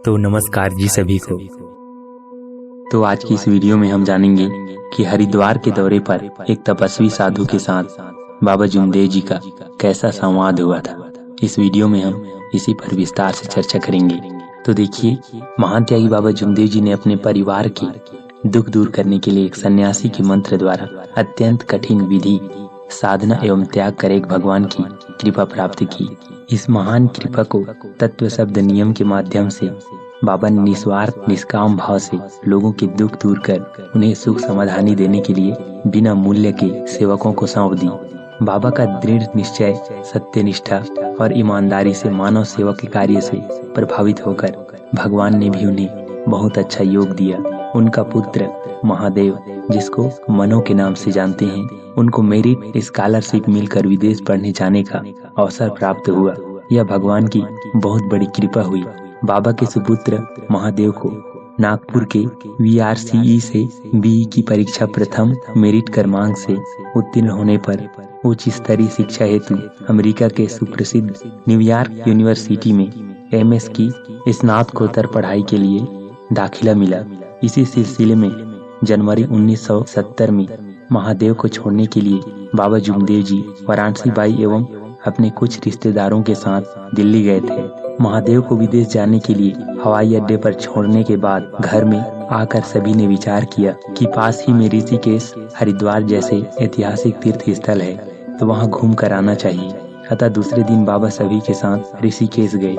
तो नमस्कार जी सभी को। तो आज की इस वीडियो में हम जानेंगे कि हरिद्वार के दौरे पर एक तपस्वी साधु के साथ बाबा जुमदेव जी का कैसा संवाद हुआ था। इस वीडियो में हम इसी पर विस्तार से चर्चा करेंगे। तो देखिए, महान त्यागी बाबा जुमदेव जी ने अपने परिवार के दुख दूर करने के लिए एक सन्यासी के मंत्र द्वारा अत्यंत कठिन विधि, साधना एवं त्याग कर एक भगवान की कृपा प्राप्त की। इस महान कृपा को तत्व शब्द नियम के माध्यम से बाबा ने निस्वार्थ निष्काम भाव से लोगों के दुख दूर कर उन्हें सुख समाधानी देने के लिए बिना मूल्य के सेवकों को सौंप दी। बाबा का दृढ़ निश्चय, सत्यनिष्ठा और ईमानदारी से मानव सेवा के कार्य से प्रभावित होकर भगवान ने भी उन्हें बहुत अच्छा योग दिया। उनका पुत्र महादेव, जिसको मनो के नाम से जानते हैं, उनको मेरिट स्कॉलरशिप मिलकर विदेश पढ़ने जाने का अवसर प्राप्त हुआ। यह भगवान की बहुत बड़ी कृपा हुई। बाबा के सुपुत्र महादेव को नागपुर के VRCE से BE की परीक्षा प्रथम मेरिट क्रमांक से उत्तीर्ण होने पर उच्च स्तरीय शिक्षा हेतु अमेरिका के सुप्रसिद्ध न्यूयॉर्क यूनिवर्सिटी में MS की स्नातकोत्तर पढ़ाई के लिए दाखिला मिला। इसी सिलसिले में जनवरी 1970 में महादेव को छोड़ने के लिए बाबा जुमदेव जी वाराणसी बाई एवं अपने कुछ रिश्तेदारों के साथ दिल्ली गए थे। महादेव को विदेश जाने के लिए हवाई अड्डे पर छोड़ने के बाद घर में आकर सभी ने विचार किया कि पास ही में ऋषिकेश, हरिद्वार जैसे ऐतिहासिक तीर्थ स्थल है, तो वहां घूम कर आना चाहिए। अतः दूसरे दिन बाबा सभी के साथ ऋषिकेश गए।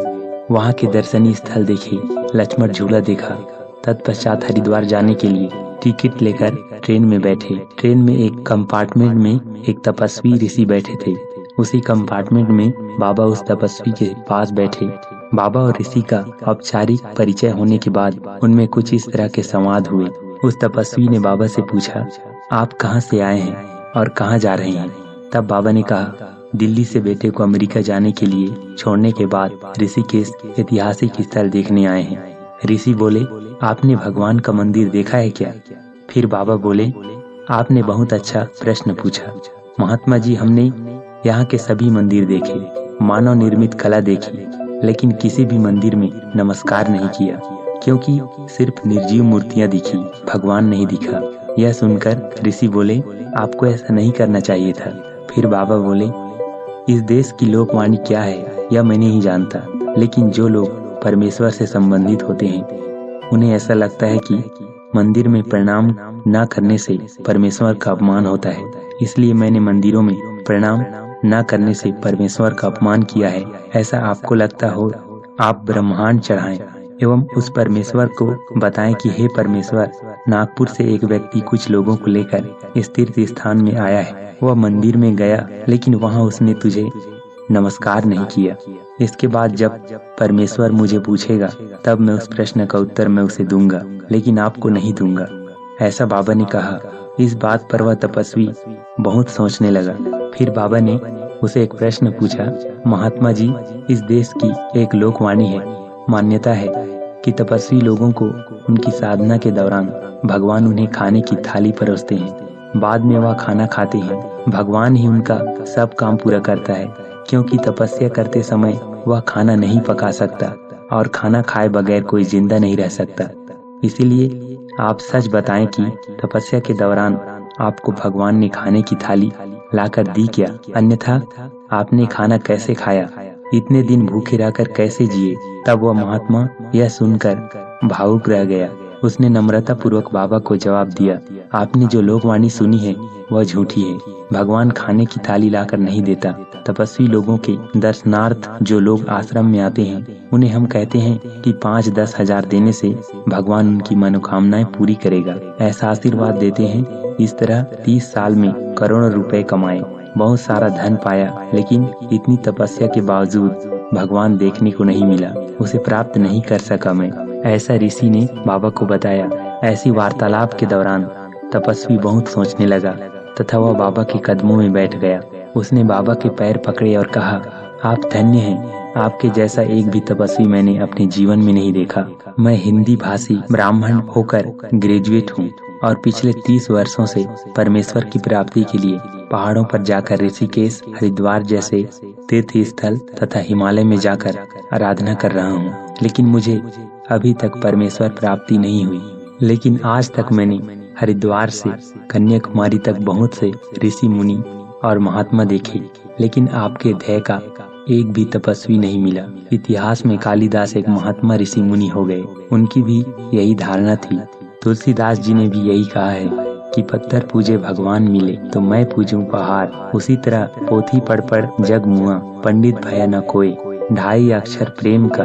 वहां के दर्शनीय स्थल देखे, लक्ष्मण झूला देखा। तत्पश्चात हरिद्वार जाने के लिए टिकट लेकर ट्रेन में बैठे। ट्रेन में एक कंपार्टमेंट में एक तपस्वी ऋषि बैठे थे। उसी कंपार्टमेंट में बाबा उस तपस्वी के पास बैठे। बाबा और ऋषि का औपचारिक परिचय होने के बाद उनमें कुछ इस तरह के संवाद हुए। उस तपस्वी ने बाबा से पूछा, आप कहाँ से आए हैं और कहाँ जा रहे हैं? तब बाबा ने कहा, दिल्ली से बेटे को अमेरिका जाने के लिए छोड़ने के बाद ऋषिकेश ऐतिहासिक स्थल देखने आए हैं। ऋषि बोले, आपने भगवान का मंदिर देखा है क्या? फिर बाबा बोले, आपने बहुत अच्छा प्रश्न पूछा महात्मा जी। हमने यहाँ के सभी मंदिर देखे, मानव निर्मित कला देखी, लेकिन किसी भी मंदिर में नमस्कार नहीं किया, क्योंकि सिर्फ निर्जीव मूर्तियां दिखी, भगवान नहीं दिखा। यह सुनकर ऋषि बोले, आपको ऐसा नहीं करना चाहिए था। फिर बाबा बोले, इस देश की लोकवाणी क्या है यह मैं नहीं जानता, लेकिन जो लोग परमेश्वर से संबंधित होते हैं उन्हें ऐसा लगता है कि मंदिर में प्रणाम न करने से परमेश्वर का अपमान होता है। इसलिए मैंने मंदिरों में प्रणाम न करने से परमेश्वर का अपमान किया है। ऐसा आपको लगता हो, आप ब्रह्मांड चढ़ाएं एवं उस परमेश्वर को बताएं कि हे परमेश्वर, नागपुर से एक व्यक्ति कुछ लोगों को लेकर इस तीर्थ स्थान में आया है। वह मंदिर में गया, लेकिन वहां उसने तुझे नमस्कार नहीं किया। इसके बाद जब परमेश्वर मुझे पूछेगा, तब मैं उस प्रश्न का उत्तर मैं उसे दूंगा, लेकिन आपको नहीं दूंगा। ऐसा बाबा ने कहा। इस बात पर वह तपस्वी बहुत सोचने लगा। फिर बाबा ने उसे एक प्रश्न पूछा, महात्मा जी, इस देश की एक लोकवाणी है, मान्यता है कि तपस्वी लोगों को उनकी साधना के दौरान भगवान उन्हें खाने की थाली परोसते हैं। बाद में वह खाना खाते हैं। भगवान ही उनका सब काम पूरा करता है, क्योंकि तपस्या करते समय वह खाना नहीं पका सकता और खाना खाए बगैर कोई जिंदा नहीं रह सकता। इसीलिए आप सच बताएं कि तपस्या के दौरान आपको भगवान ने खाने की थाली लाकर दी क्या? अन्यथा आपने खाना कैसे खाया? इतने दिन भूखे रहकर कैसे जिए? तब वह महात्मा यह सुनकर भावुक रह गया। उसने नम्रता पूर्वक बाबा को जवाब दिया, आपने जो लोकवाणी सुनी है वह झूठी है। भगवान खाने की थाली लाकर नहीं देता। तपस्वी लोगों के दर्शनार्थ जो लोग आश्रम में आते हैं, उन्हें हम कहते हैं कि 5-10 हजार देने से भगवान उनकी मनोकामनाएं पूरी करेगा, ऐसा आशीर्वाद देते हैं। इस तरह 30 साल में करोड़ों रुपए कमाए, बहुत सारा धन पाया, लेकिन इतनी तपस्या के बावजूद भगवान देखने को नहीं मिला, उसे प्राप्त नहीं कर सका मैं। ऐसा ऋषि ने बाबा को बताया। ऐसी वार्तालाप के दौरान तपस्वी बहुत सोचने लगा तथा वह बाबा के कदमों में बैठ गया। उसने बाबा के पैर पकड़े और कहा, आप धन्य हैं, आपके जैसा एक भी तपस्वी मैंने अपने जीवन में नहीं देखा। मैं हिंदी भाषी ब्राह्मण होकर ग्रेजुएट हूँ और पिछले 30 वर्षों से परमेश्वर की प्राप्ति के लिए पहाड़ों पर जाकर ऋषिकेश, हरिद्वार जैसे तीर्थ स्थल तथा हिमालय में जाकर आराधना कर रहा हूँ, लेकिन मुझे अभी तक परमेश्वर प्राप्ति नहीं हुई। लेकिन आज तक मैंने हरिद्वार से कन्याकुमारी तक बहुत से ऋषि मुनि और महात्मा देखे, लेकिन आपके ध्येय का एक भी तपस्वी नहीं मिला। इतिहास में कालिदास एक महात्मा ऋषि मुनि हो गए, उनकी भी यही धारणा थी। तुलसीदास जी ने भी यही कहा है कि पत्थर पूजे भगवान मिले तो मैं पूजूं पहाड़। उसी तरह पोथी पढ़ जग मुआ, पंडित भया न कोय, ढाई अक्षर प्रेम का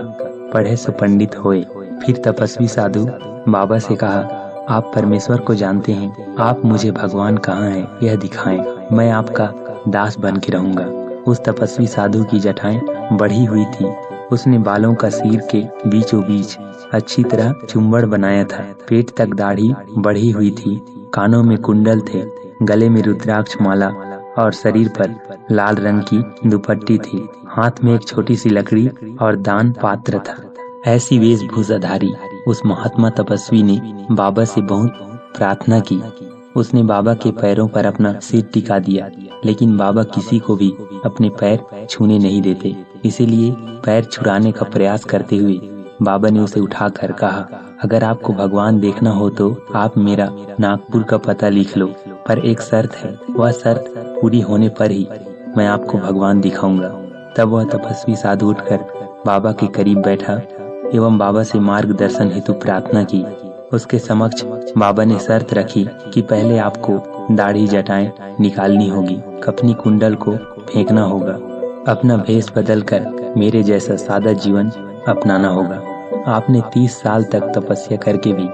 पढ़े सो पंडित होए। फिर तपस्वी साधु बाबा से कहा, आप परमेश्वर को जानते हैं, आप मुझे भगवान कहाँ है यह दिखाएं, मैं आपका दास बन के रहूंगा। उस तपस्वी साधु की जटाएं बढ़ी हुई थी, उसने बालों का सिर के बीचों बीच अच्छी तरह चुम्बड़ बनाया था, पेट तक दाढ़ी बढ़ी हुई थी, कानों में कुंडल थे, गले में रुद्राक्ष माला और शरीर पर लाल रंग की दुपट्टी थी, हाथ में एक छोटी सी लकड़ी और दान पात्र था। ऐसी वेशभूषाधारी उस महात्मा तपस्वी ने बाबा से बहुत प्रार्थना की। उसने बाबा के पैरों पर अपना सिर टिका दिया, लेकिन बाबा किसी को भी अपने पैर छूने नहीं देते। इसीलिए पैर छुड़ाने का प्रयास करते हुए बाबा ने उसे उठाकर कहा, अगर आपको भगवान देखना हो तो आप मेरा नागपुर का पता लिख लो, पर एक शर्त है, वह शर्त पूरी होने पर ही मैं आपको भगवान दिखाऊंगा। तब वह तपस्वी साधु उठकर बाबा के करीब बैठा एवं बाबा से मार्गदर्शन हेतु प्रार्थना की। उसके समक्ष बाबा ने शर्त रखी कि पहले आपको दाढ़ी जटाएं निकालनी होगी, कफनी कुंडल को फेंकना होगा, अपना भेष बदलकर मेरे जैसा सादा जीवन अपनाना होगा। आपने 30 साल तक तपस्या करके भी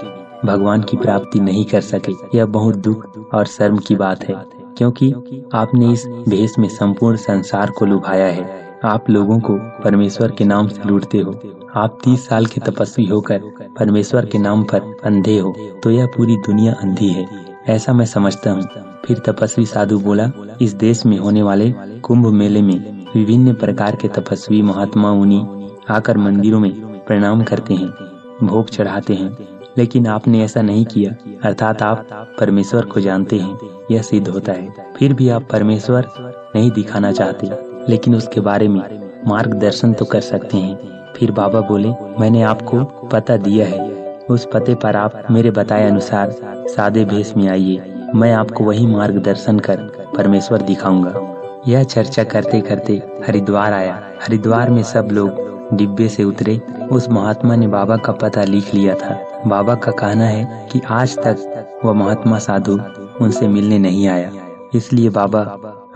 भगवान की प्राप्ति नहीं कर सके, यह बहुत दुख और शर्म की बात है, क्योंकि आपने इस भेष में संपूर्ण संसार को लुभाया है। आप लोगों को परमेश्वर के नाम से लूटते हो। आप 30 साल के तपस्वी होकर परमेश्वर के नाम पर अंधे हो, तो यह पूरी दुनिया अंधी है, ऐसा मैं समझता हूँ। फिर तपस्वी साधु बोला, इस देश में होने वाले कुंभ मेले में विभिन्न प्रकार के तपस्वी महात्मा मुनि आकर मंदिरों में प्रणाम करते हैं, भोग चढ़ाते हैं, लेकिन आपने ऐसा नहीं किया, अर्थात आप परमेश्वर को जानते हैं, यह सिद्ध होता है। फिर भी आप परमेश्वर नहीं दिखाना चाहते, लेकिन उसके बारे में मार्गदर्शन तो कर सकते हैं। फिर बाबा बोले, मैंने आपको पता दिया है, उस पते पर आप मेरे बताए अनुसार सादे भेष में आइए, मैं आपको वही मार्गदर्शन कर परमेश्वर दिखाऊंगा। यह चर्चा करते करते हरिद्वार आया। हरिद्वार में सब लोग डिब्बे से उतरे। उस महात्मा ने बाबा का पता लिख लिया था। बाबा का कहना है कि आज तक वह महात्मा साधु उनसे मिलने नहीं आया, इसलिए बाबा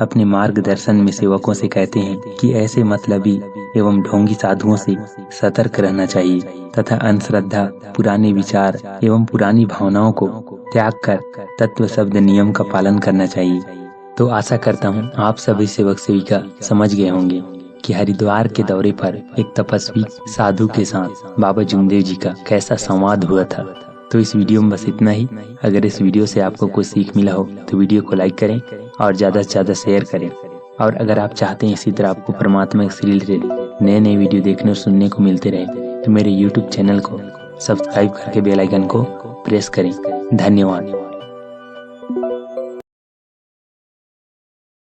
अपने मार्गदर्शन में सेवकों से कहते हैं कि ऐसे मतलबी एवं ढोंगी साधुओं से सतर्क रहना चाहिए तथा अंधश्रद्धा, पुराने विचार एवं पुरानी भावनाओं को त्याग कर तत्व शब्द नियम का पालन करना चाहिए। तो आशा करता हूँ आप सभी सेवक सेविका समझ गए होंगे कि हरिद्वार के दौरे पर एक तपस्वी साधु के साथ बाबा जुमदेव जी का कैसा संवाद हुआ था। तो इस वीडियो में बस इतना ही। अगर इस वीडियो से आपको कुछ सीख मिला हो तो वीडियो को लाइक करें और ज़्यादा से ज़्यादा शेयर करें। और अगर आप चाहते हैं इसी तरह आपको परमात्मा से रिलेटेड नए नए वीडियो देखने और सुनने को मिलते रहे तो मेरे YouTube चैनल को सब्सक्राइब करके बेल आइकन को प्रेस करें। धन्यवाद।